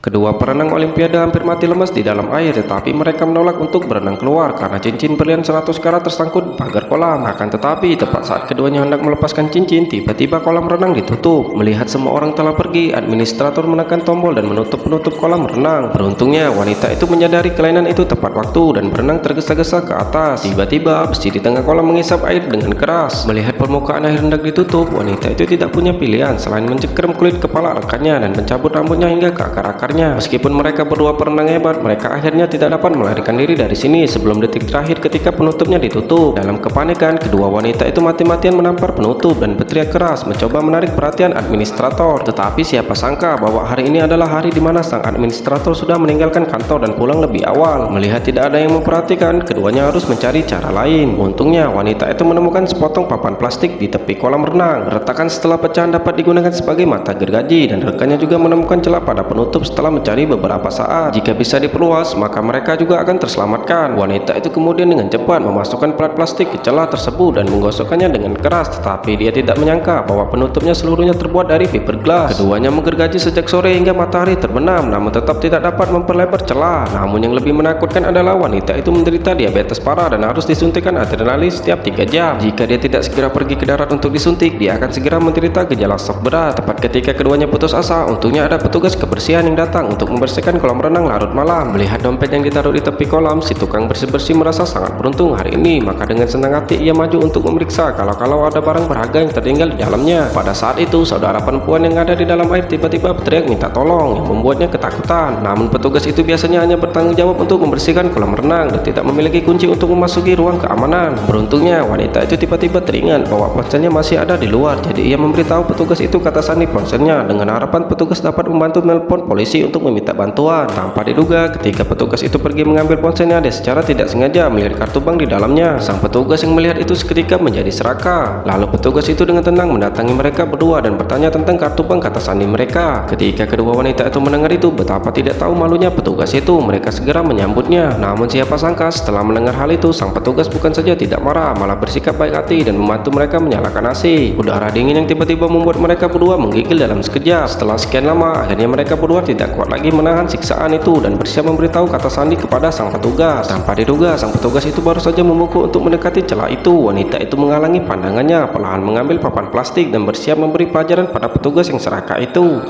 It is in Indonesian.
Kedua perenang Olimpiade hampir mati lemas di dalam air, tetapi mereka menolak untuk berenang keluar karena cincin berlian 100 karat tersangkut pagar kolam. Akan tetapi, tepat saat keduanya hendak melepaskan cincin, tiba-tiba kolam renang ditutup. Melihat semua orang telah pergi, administrator menekan tombol dan menutup penutup kolam renang. Beruntungnya, wanita itu menyadari kelainan itu tepat waktu dan berenang tergesa-gesa ke atas. Tiba-tiba, besi di tengah kolam mengisap air dengan keras. Melihat permukaan air hendak ditutup, wanita itu tidak punya pilihan selain mencengkeram kulit kepala rekannya dan mencabut rambutnya hingga ke akar-akar. Meskipun mereka berdua berenang hebat, mereka akhirnya tidak dapat melarikan diri dari sini sebelum detik terakhir ketika penutupnya ditutup. Dalam kepanikan, kedua wanita itu mati-matian menampar penutup dan berteriak keras mencoba menarik perhatian administrator. Tetapi siapa sangka bahwa hari ini adalah hari di mana sang administrator sudah meninggalkan kantor dan pulang lebih awal. Melihat tidak ada yang memperhatikan, keduanya harus mencari cara lain. Untungnya, wanita itu menemukan sepotong papan plastik di tepi kolam renang. Retakan setelah pecahan dapat digunakan sebagai mata gergaji dan rekannya juga menemukan celah pada penutup setelah mencari beberapa saat. Jika bisa diperluas, maka mereka juga akan terselamatkan. Wanita itu kemudian dengan cepat memasukkan plat plastik ke celah tersebut dan menggosokkannya dengan keras, tetapi dia tidak menyangka bahwa penutupnya seluruhnya terbuat dari fiberglass. Keduanya menggergaji sejak sore hingga matahari terbenam, namun tetap tidak dapat memperlebar celah. Namun yang lebih menakutkan adalah wanita itu menderita diabetes parah dan harus disuntikkan adrenalin setiap 3 jam. Jika dia tidak segera pergi ke darat untuk disuntik, dia akan segera menderita gejala shock berat. Tepat ketika keduanya putus asa, untungnya ada petugas kebersihan yang datang untuk membersihkan kolam renang larut malam. Melihat dompet yang ditaruh di tepi kolam, si tukang bersih-bersih merasa sangat beruntung hari ini. Maka dengan senang hati ia maju untuk memeriksa kalau ada barang berharga yang tertinggal di dalamnya. Pada saat itu, saudara perempuan yang ada di dalam air tiba-tiba berteriak minta tolong yang membuatnya ketakutan. Namun petugas itu biasanya hanya bertanggung jawab untuk membersihkan kolam renang dan tidak memiliki kunci untuk memasuki ruang keamanan. Beruntungnya, wanita itu tiba-tiba teringat bahwa ponselnya masih ada di luar. Jadi ia memberitahu petugas itu kata sandi ponselnya dengan harapan petugas dapat membantu menelpon polisi untuk meminta bantuan. Tanpa diduga, ketika petugas itu pergi mengambil ponselnya, dia secara tidak sengaja melihat kartu bank di dalamnya. Sang petugas yang melihat itu seketika menjadi serakah. Lalu petugas itu dengan tenang mendatangi mereka berdua dan bertanya tentang kartu bank kata sandi mereka. Ketika kedua wanita itu mendengar itu, betapa tidak tahu malunya petugas itu, mereka segera menyambutnya. Namun siapa sangka setelah mendengar hal itu, sang petugas bukan saja tidak marah, malah bersikap baik hati dan membantu mereka menyalakan AC. Udara dingin yang tiba-tiba membuat mereka berdua menggigil dalam sekejap. Setelah sekian lama, akhirnya mereka berdua tidak kuat lagi menahan siksaan itu dan bersiap memberitahu kata sandi kepada sang petugas. Tanpa diduga, sang petugas itu baru saja membuku untuk mendekati celah itu. Wanita itu menghalangi pandangannya, perlahan mengambil papan plastik dan bersiap memberi pelajaran pada petugas yang serakah itu.